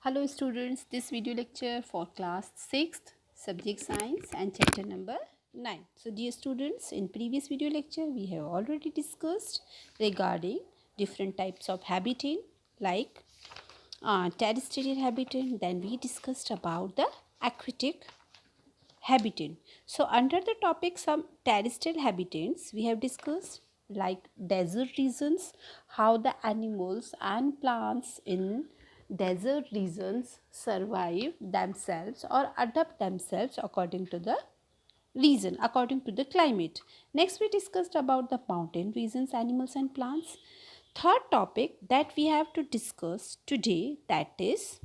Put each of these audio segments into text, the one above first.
Hello students, this video lecture for class 6th subject science and chapter number 9. So dear students, in previous video lecture we have already discussed regarding different types of habitat like terrestrial habitat. Then we discussed about the aquatic habitat. So under the topic some terrestrial habitats we have discussed like desert regions, how the animals and plants in desert regions survive themselves or adapt themselves according to the region, according to the climate. Next we discussed about the mountain regions, animals and plants. Third topic that we have to discuss today, that is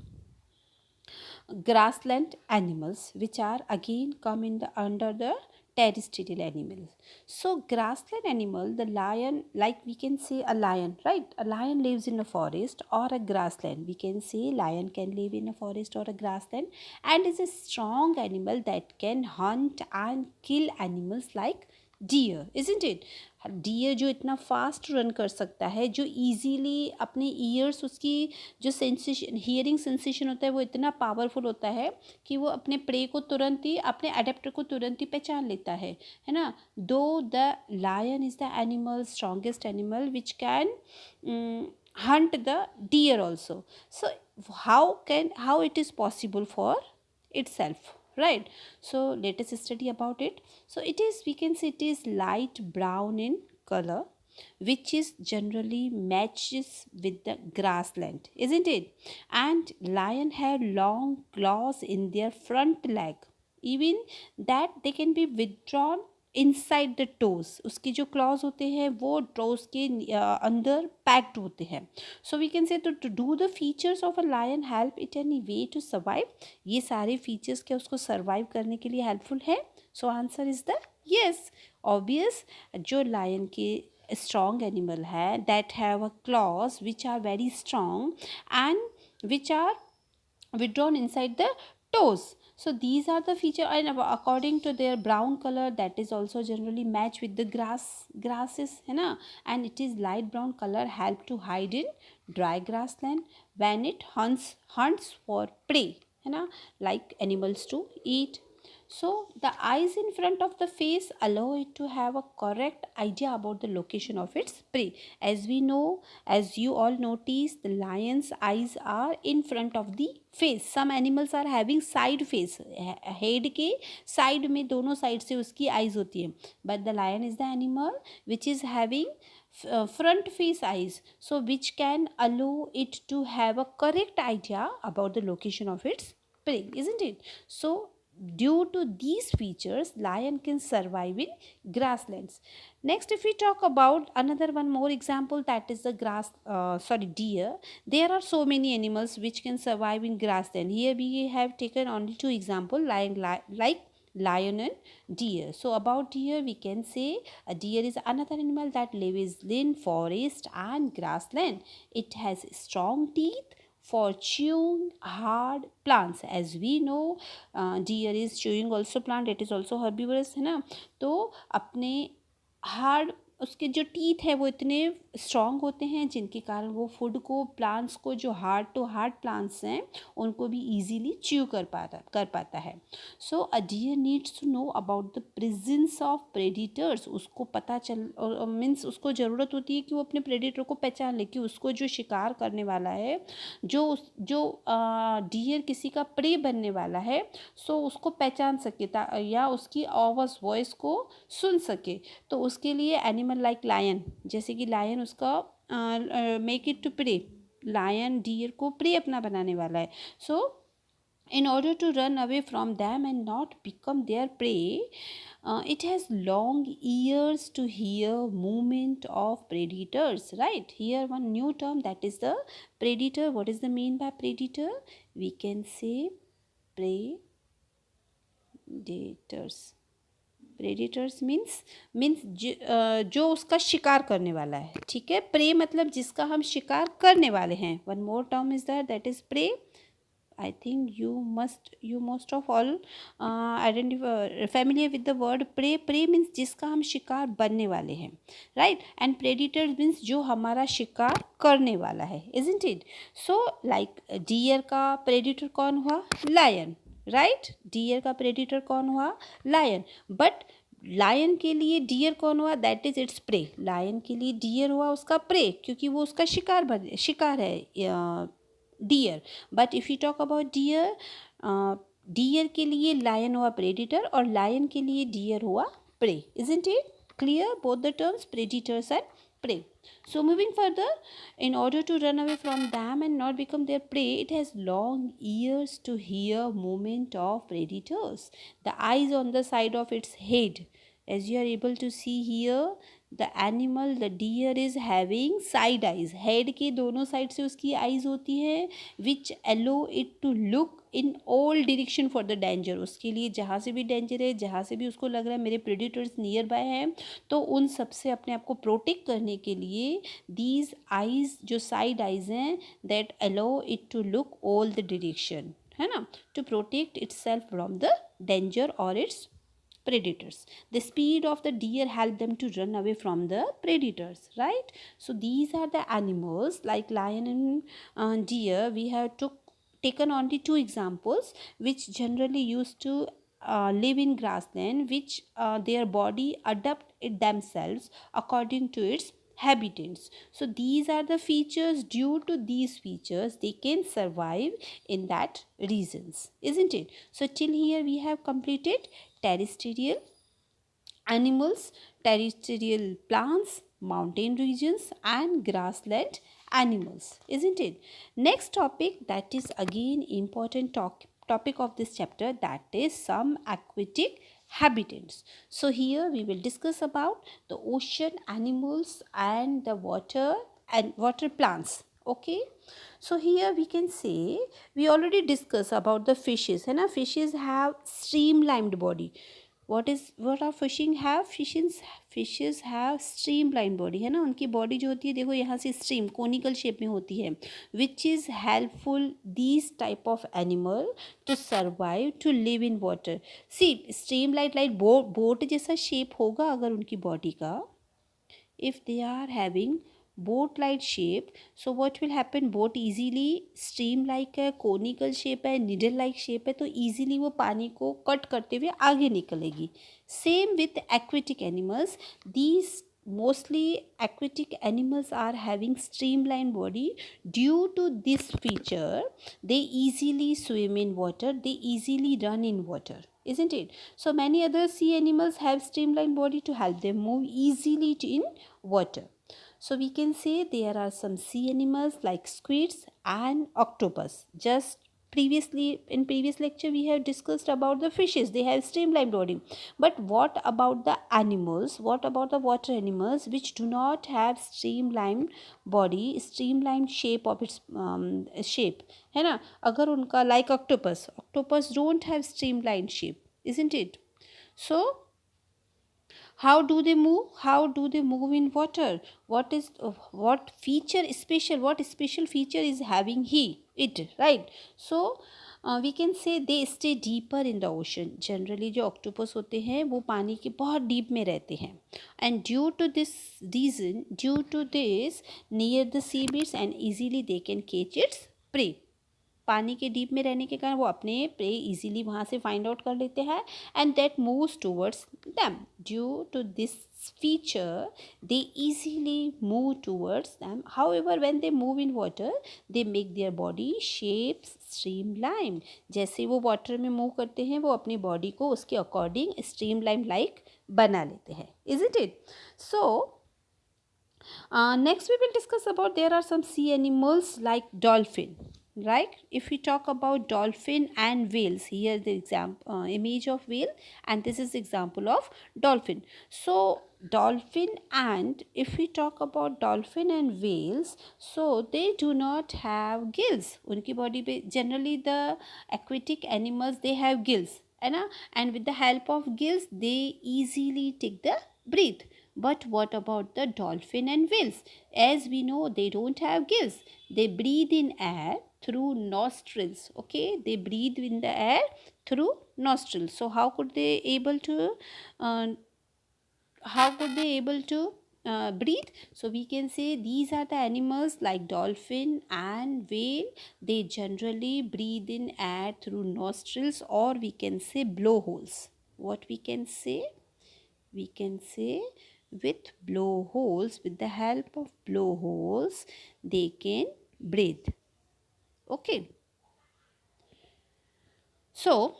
grassland animals, which are again come in the under the terrestrial animals. So grassland animal, the lion, like we can say a lion, right? A lion lives in a forest or a grassland. We can say lion can live in a forest or a grassland and is a strong animal that can hunt and kill animals like deer, isn't it? Deer जो इतना fast run कर सकता है, जो easily अपने years, उसकी जो sensation, hearing sensation होता है वो इतना पावरफुल होता है कि वो अपने प्रे को तुरंत ही, अपने अडेप्टर को तुरंत ही पहचान लेता है ना. दो the lion is the animal, strongest animal which can hunt the deer also. So how it is possible for itself, right? So let us study about it. So it is, we can say it is light brown in color, which is generally matches with the grassland, isn't it? And lion have long claws in their front leg, even that they can be withdrawn inside the toes. उसके जो clause होते हैं वो toes के अंदर packed होते हैं. So we can say to do the features of a lion help it any way to survive. ये सारे फीचर्स क्या उसको सर्वाइव करने के लिए हेल्पफुल है? So answer is the yes, obvious. जो लायन के strong animal है that have a claws which are very strong and which are withdrawn inside the toes. So these are the feature, and according to their brown color, that is also generally match with the grasses है ना. And it is light brown color help to hide in dry grassland when it hunts for prey है ना, like animals to eat. So the eyes in front of the face allow it to have a correct idea about the location of its prey. As we know, as you all notice, the lion's eyes are in front of the face. Some animals are having side face, head के side में दोनों side से उसकी eyes होती है. But the lion is the animal which is having front face eyes, so which can allow it to have a correct idea about the location of its prey, isn't it? So due to these features, lion can survive in grasslands. Next, if we talk about another one more example, that is the deer. There are so many animals which can survive in grassland. Here we have taken only two examples, like lion and deer. So about deer, we can say a deer is another animal that lives in forest and grassland. It has strong teeth for chewing hard plants. As we know, deer is chewing also plant, it is also herbivorous है ना. तो अपने hard, उसके जो teeth है वो इतने strong होते हैं जिनके कारण वो फूड को, प्लांट्स को, जो हार्ड टू हार्ड प्लांट्स हैं उनको भी इजीली च्यू कर पाता है. So a deer needs to know about the presence of predators. उसको पता चल, मीन्स उसको ज़रूरत होती है कि वो अपने प्रेडिटर को पहचान ले, कि उसको जो शिकार करने वाला है, जो डियर किसी का प्रे बनने वाला है, सो उसको पहचान सके या उसकी आवाज़, वॉइस को सुन सके. तो उसके लिए एनिमल लाइक लायन, जैसे कि लायन उसका make it to prey, lion deer को प्रे अपना बनाने वाला है. So in order to run away from them and not become their prey, it has long ears to hear movement of predators, right? Here one new term, that is the predator. What is the mean by predator? We can say predators. Predators means जो उसका शिकार करने वाला है, ठीक है. Pray मतलब जिसका हम शिकार करने वाले हैं. One more term is that is prey. I think you most of all identify familiar with the word prey. Prey means जिसका हम शिकार बनने वाले हैं, right? And predator means जो हमारा शिकार करने वाला है, isn't it? So like deer का predator कौन हुआ? Lion, right? deer का predator कौन हुआ? Lion. But लायन के लिए डियर कौन हुआ? That is it's prey. Lion के लिए डियर हुआ उसका प्रे, क्योंकि वो उसका शिकार है deer. But if you talk about deer, deer के लिए लायन हुआ प्रेडिटर और लायन के लिए डियर हुआ prey. Isn't it clear? Both the terms predators and prey. So moving further, in order to run away from them and not become their prey, it has long ears to hear movement of predators. The eyes on the side of its head, as you are able to see here, the animal, the deer is having side eyes. head के दोनों side से उसकी eyes होती है, which allow it to look in all direction for the danger. उसके लिए जहाँ से भी डेंजर है, जहाँ से भी उसको लग रहा है मेरे प्रेडिटर्स नियर बाय हैं, तो उन सब से अपने आप को प्रोटेक्ट करने के लिए दीज आइज, जो साइड आइज हैं, that allow it to look all the direction, है ना, to protect itself from the danger और its predators. The speed of the deer help them to run away from the predators, right? So these are the animals like lion and deer. We have taken only two examples which generally used to live in grassland, which their body adapt it themselves according to its habitats. So these are the features. Due to these features they can survive in that regions, isn't it? So till here we have completed terrestrial animals, terrestrial plants, mountain regions and grassland animals, isn't it? Next topic, that is again important topic of this chapter, that is some aquatic habitats. So here we will discuss about the ocean animals and the water and water plants. Okay, so here we can say we already discussed about the fishes, and fishes have streamlined body. what are fishing have? Fishes have streamlined body, है ना. उनकी body जो होती है, देखो यहाँ से stream conical shape में होती है, which is helpful these type of animal to survive, to live in water. Sea stream light boat जैसा शेप होगा अगर उनकी बॉडी का, if they are having boat like shape, so what will happen, boat easily stream like है, conical shape है, needle like shape है, तो easily वो पानी को कट करते हुए आगे निकलेगी. Same with aquatic animals. These mostly aquatic animals are having streamlined body. Due to this feature they easily swim in water, they easily run in water, isn't it? So many other sea animals have streamlined body to help them move easily in water. So we can say there are some sea animals like squids and octopus. Just previously in previous lecture we have discussed about the fishes, they have streamlined body. But what about the animals, what about the water animals which do not have streamlined body, streamlined shape of its shape, है ना. अगर उनका like octopus don't have streamlined shape, isn't it? So how do they move? How do they move in water? What is what special feature is having it, right? So we can say they stay deeper in the ocean. Generally जो octopus होते हैं वो पानी के बहुत deep में रहते हैं, and due to this reason, due to this, near the seabeds and easily they can catch its prey. पानी के डीप में रहने के कारण वो अपने प्रे इजीली वहाँ से फाइंड आउट कर लेते हैं, and that moves towards them. Due to this feature they easily move towards them. However, when they move in water they make their body shapes streamlined. जैसे वो वाटर में move करते हैं वो अपनी बॉडी को उसके अकॉर्डिंग स्ट्रीमलाइन लाइक बना लेते हैं, isn't it? So next we will discuss about there are some sea animals like dolphin, right? If we talk about dolphin and whales, here the example image of whale, and this is example of dolphin. So dolphin, and if we talk about dolphin and whales, so they do not have gills. उनकी body पे generally the aquatic animals they have gills, है ना, and with the help of gills they easily take the breath. But what about the dolphin and whales? As we know they don't have gills, they breathe in air, through nostrils. Okay, they breathe in the air through nostrils. So how could they able to uh, breathe? So we can say these are the animals like dolphin and whale. They generally breathe in air through nostrils, or we can say blowholes. What we can say? We can say with blowholes, with the help of blowholes, they can breathe. Okay. So,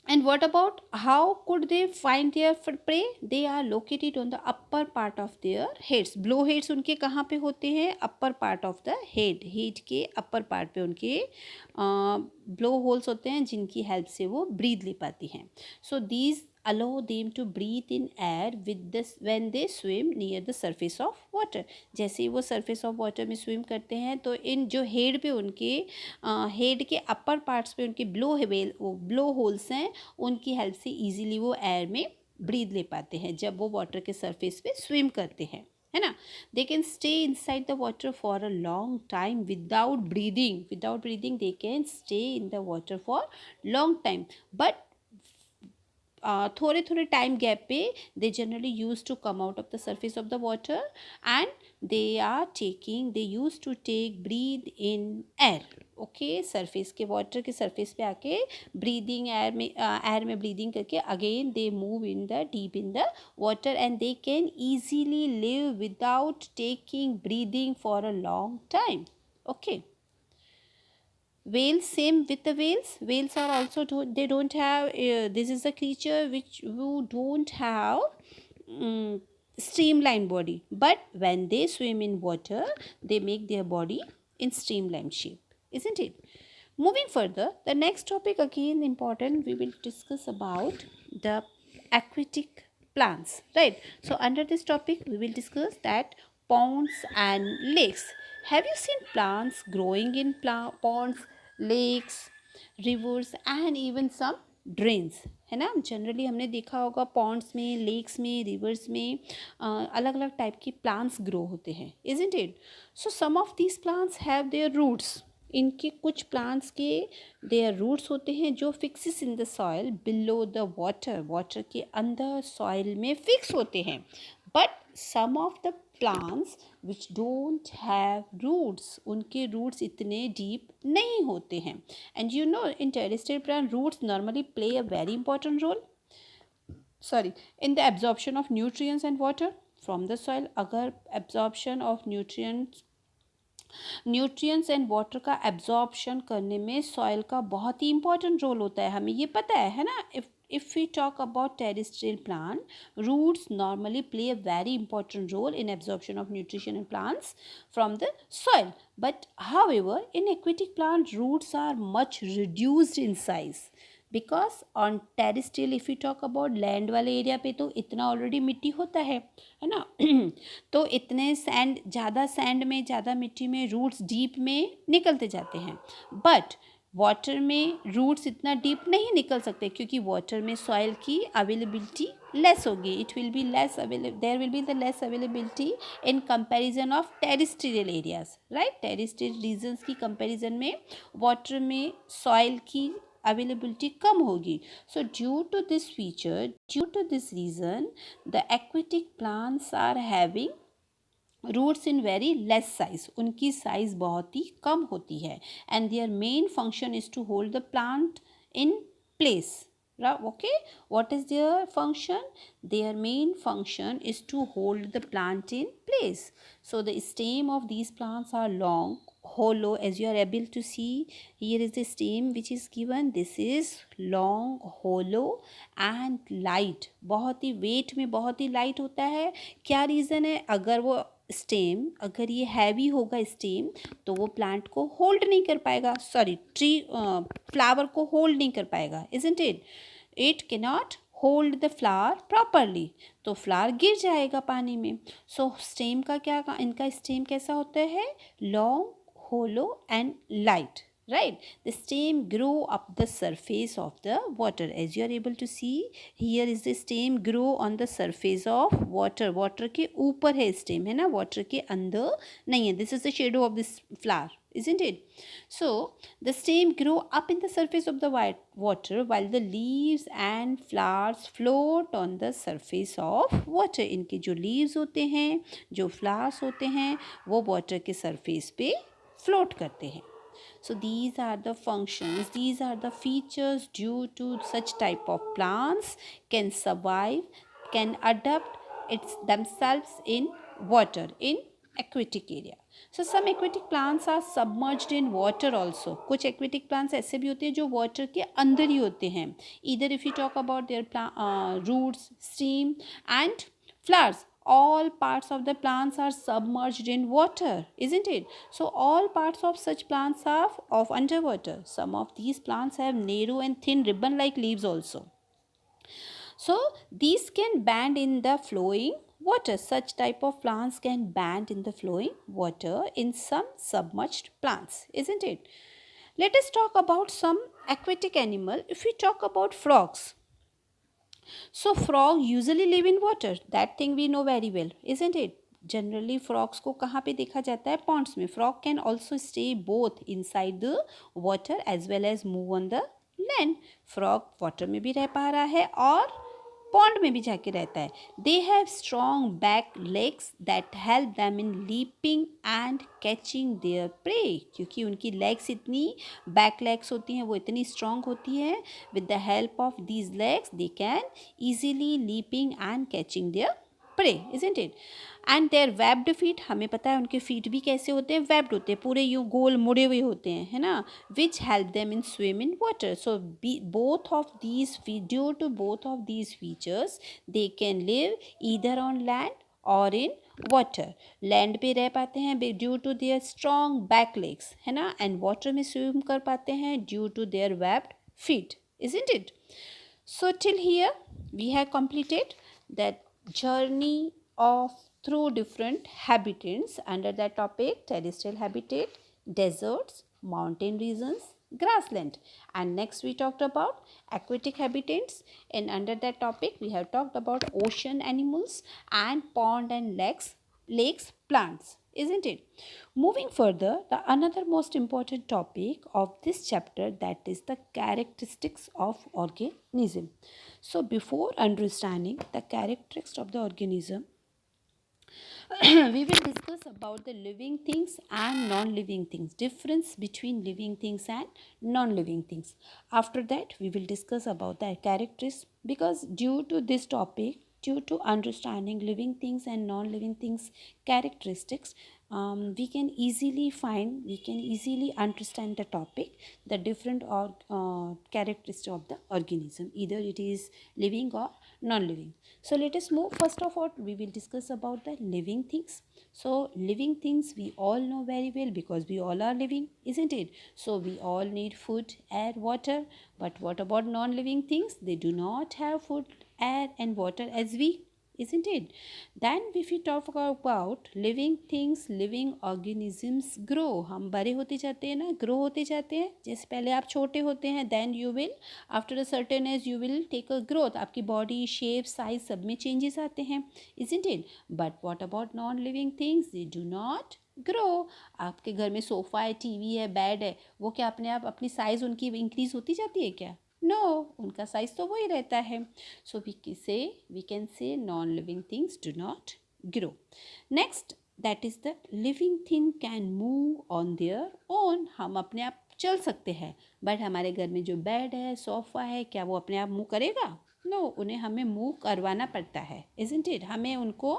and what about how could they find their prey? They are located on the upper part of their heads. Blow heads उनके कहाँ पे होते हैं? Upper part of the head. Head के upper part पे उनके blow holes होते हैं जिनकी help से वो breathe ले पाती हैं. So these allow them to breathe in air with this when they swim near the surface of water. जैसे ही वो surface of water में swim करते हैं तो इन जो head पे उनके हेड के अपर पार्ट्स पे उनके ब्लो होल्स हैं, उनकी हेल्प से इजीली वो एयर में ब्रीथ ले पाते हैं जब वो वाटर के सरफेस पे स्विम करते हैं, है ना. They can stay inside the water for a long time without breathing they can stay in the water for long time. But थोड़े थोड़े टाइम गैप पे they generally use to come out of the surface of the water and they use to take breath in air. Okay, surface के water के surface पे आके breathing air में breathing करके again they move in the deep in the water and they can easily live without taking breathing for a long time. Okay. Whales, same with the whales are also they don't have this is a creature who don't have streamlined body, but when they swim in water they make their body in streamlined shape, isn't it? Moving further, the next topic again important, we will discuss about the aquatic plants, right? So under this topic we will discuss that ponds and lakes. Have you seen plants growing in ponds, lakes, rivers and even some drains, है ना. Generally हमने देखा होगा Pond's में, lakes में, reverse में अलग अलग टाइप के प्लांट्स ग्रो होते हैं, isn't it? So some of these plants have their roots. इनके कुछ प्लांट्स के देयर रूट्स होते हैं जो fixes in the soil below the water के अंदर सॉइल में फिक्स होते हैं. But some of the plants which don't have roots, उनके रूट्स इतने डीप नहीं होते हैं. And you know in terrestrial plant roots normally play a very important role in the absorption of nutrients and water from the soil. अगर absorption of nutrients and water का absorption करने में soil का बहुत ही important role होता है, हमें ये पता है ना. If we talk about terrestrial plant, roots normally play a very important role in absorption of nutrition in plants from the soil. But however, in aquatic plant, roots are much reduced in size. Because on terrestrial if you talk about land वाले area पे तो इतना already मिट्टी होता है ना. तो इतने सैंड, ज़्यादा सैंड में, ज़्यादा मिट्टी में रूट्स डीप में निकलते जाते हैं. बट वाटर में रूट्स इतना डीप नहीं निकल सकते क्योंकि वाटर में सॉइल की अवेलेबिलिटी लेस होगी. It will be less there will be the less availability in comparison of terrestrial areas, right. Terrestrial regions की कंपैरिजन में वाटर में सॉइल की availability कम होगी. So due to this reason the aquatic plants are having roots in very less size. उनकी size बहुत ही कम होती है and their main function is to hold the plant in place. Okay, what is their function? Their main function is to hold the plant in place. So the stem of these plants are long, hollow, as you are able to see. Here is the stem which is given. This is long, hollow and light. बहुत ही wait में बहुत ही light होता है. क्या reason है? अगर वो stem, अगर ये हैवी होगा स्टेम तो वो प्लांट को होल्ड नहीं कर पाएगा, फ्लावर को होल्ड नहीं कर पाएगा, isn't it? It cannot hold the flower properly, तो फ्लावर गिर जाएगा पानी में. सो स्टेम का क्या, इनका स्टेम कैसा होता है? Long, hollow and light, right. The stem grow up the surface of the water, as you are able to see. Here is the stem grow on the surface of water के ऊपर है stem, है ना, water के अंदर नहीं है. This is the shadow of this flower, isn't it? So the stem grow up in the surface of the water while the leaves and flowers float on the surface of water. इनके जो leaves होते हैं, जो flowers होते हैं, वो water के surface पे float करते हैं. So these are the functions, these are the features due to such type of plants can survive, can adapt themselves in water, in aquatic area. So some aquatic plants are submerged in water also. कुछ aquatic plants ऐसे भी होते हैं जो water के अंदर ही होते हैं. Either if you talk about their roots, stem and flowers, all parts of the plants are submerged in water, isn't it? So all parts of such plants are of underwater. Some of these plants have narrow and thin ribbon like leaves also. So these can bend in the flowing water. Such type of plants can bend in the flowing water in some submerged plants, isn't it? Let us talk about some aquatic animal. If we talk about frogs, so frog usually live in water. That thing we know very well, isn't it? Generally frogs को कहाँ पे देखा जाता है? Ponds में. Frog can also stay both inside the water as well as move on the land. Frog water में भी रह पा रहा है और पॉन्ड में भी जाके रहता है. They have strong back legs that help them in leaping and catching their pray. क्योंकि उनकी लेग्स इतनी बैक लेग्स होती हैं, वो इतनी स्ट्रॉन्ग होती हैं. With the help of these legs they can easily leaping and catching their prey, isn't it? And their webbed feet, हमें पता है उनके फीट भी कैसे होते हैं? वेब्ड होते हैं, पूरे यूँ गोल मुड़े हुए होते हैं, है ना? Which help them in swim in water. So both of these due to both of these features they can live either on land और इन वाटर. लैंड पे रह पाते हैं due to their strong back legs, है ना? And water में swim कर पाते हैं due to their webbed feet, isn't it? So till here we have completed that journey of through different habitats under that topic: terrestrial habitat, deserts, mountain regions, grassland. And next we talked about aquatic habitats, and under that topic we have talked about ocean animals and pond and lakes plants, isn't it? Moving further, the another most important topic of this chapter, that is the characteristics of organism. So before understanding the characteristics of the organism, we will discuss about the living things and non-living things, difference between living things and non-living things. After that we will discuss about the characteristics, because due to this topic, due to understanding living things and non-living things characteristics, we can easily understand the topic, the different characteristics of the organism, either it is living or non-living. So let us move. First of all, we will discuss about the living things. So living things we all know very well, because we all are living, isn't it? So we all need food, air, water. But what about non-living things? They do not have food, air and water as we, isn't it? Then if we talk about living things, living organisms grow. हम बड़े होते जाते हैं ना, grow होते जाते हैं. जैसे पहले आप छोटे होते हैं, then you will after a certain age you will take a growth. आपकी body shape, size सब में changes आते हैं, isn't it? But what about non-living things? They do not grow. आपके घर में सोफ़ा है, टीवी है, बेड है, वो क्या अपने आप अपनी साइज़ उनकी इंक्रीज़ होती जाती है क्या? नो, उनका साइज तो वही रहता है. So we can say non living things do not grow. Next, that is the living thing can move on their own. हम अपने आप चल सकते हैं, बट हमारे घर में जो बेड है, सोफ़ा है, क्या वो अपने आप मूव करेगा? नो, उन्हें हमें मूव करवाना पड़ता है, इजंट इट? हमें उनको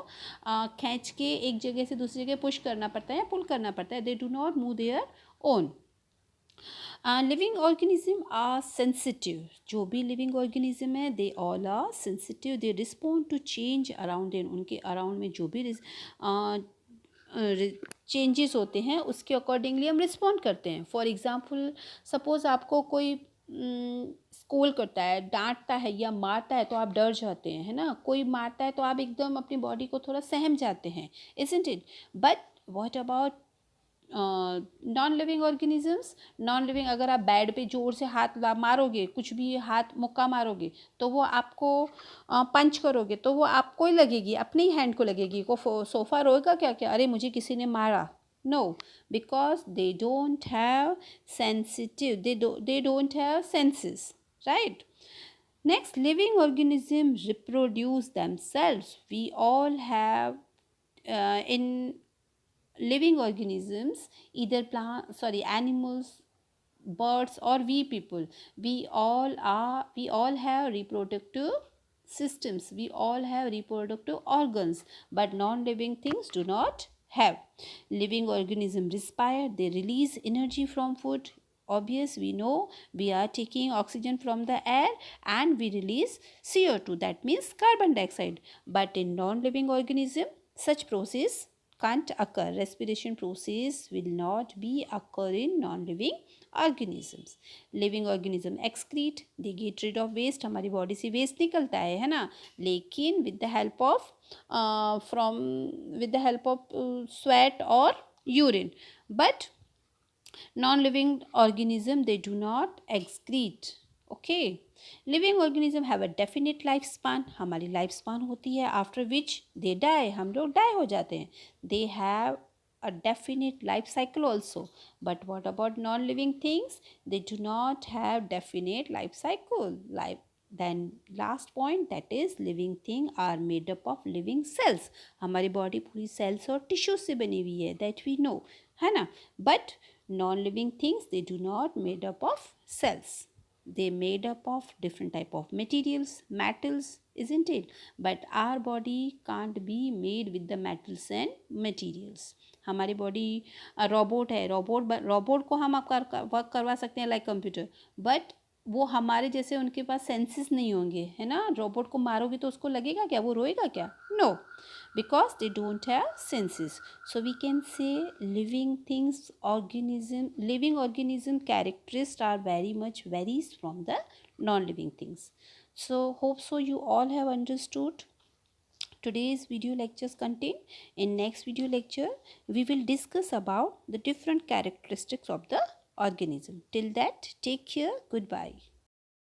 खींच के एक जगह से दूसरी जगह पुश करना पड़ता है, पुल करना पड़ता है. They do not move their own. Living organism are sensitive. जो भी लिविंग ऑर्गेनिज्म है, they all are sensitive. They respond to change around in. उनके अराउंड में जो भी चेंजेस होते हैं उसके अकॉर्डिंगली हम रिस्पॉन्ड करते हैं. फॉर एग्ज़ाम्पल, सपोज़ आपको कोई स्कोल करता है, डांटता है या मारता है तो आप डर जाते हैं, है ना? कोई मारता है तो आप एकदम अपनी बॉडी को थोड़ा सहम जाते हैं, isn't it? But what about non living organisms? Non living, अगर आप बेड पे ज़ोर से हाथ मारोगे, कुछ भी हाथ मुक्का मारोगे, तो वो आपको पंच करोगे तो वो आपको ही लगेगी, अपने ही हैंड को लगेगी. को सोफ़ा रोएगा क्या? क्या अरे मुझे किसी ने मारा, No, because they don't have sensitive, they don't have senses, right? Next, living organisms reproduce themselves. We all have in living organisms, either plant, sorry, animals, birds, or we people, we all have reproductive systems, we all have reproductive organs, but non-living things do not have. Living organisms respire, they release energy from food. Obvious, we know we are taking oxygen from the air and we release CO2, that means carbon dioxide. But in non-living organism, such process can't occur. Respiration process will not be occur in non-living organisms. Living organism excrete, they get rid of waste, हमारी body से waste निकलता है ना, लेकिन with the help of from with the help of sweat और urine. But non living organism they do not excrete. Okay. Living organism have a definite life span, हमारी life span होती है after which they die, हम लोग die हो जाते हैं. They have a definite life cycle also. But what about non-living things? They do not have definite life cycle. Life. Then last point, that is living thing are made up of living cells. हमारी body पूरी sales और tissue से बनी हुई है, that we know, है ना. But non-living things, they do not made up of cells. They made up of different type of materials, metals, isn't it? But our body can't be made with the metals and materials. हमारी body robot है, robot को हम आप work करवा सकते हैं like computer, but वो हमारे जैसे उनके पास सेंसेस नहीं होंगे, है ना. रोबोट को मारोगे तो उसको लगेगा क्या, वो रोएगा क्या? No, because they don't have senses. So we can say living things organism, living organism characteristic are very much varies from the non living things. So hope so you all have understood today's video lectures content. In next video lecture we will discuss about the different characteristics of the organism. Till that, take care. Goodbye.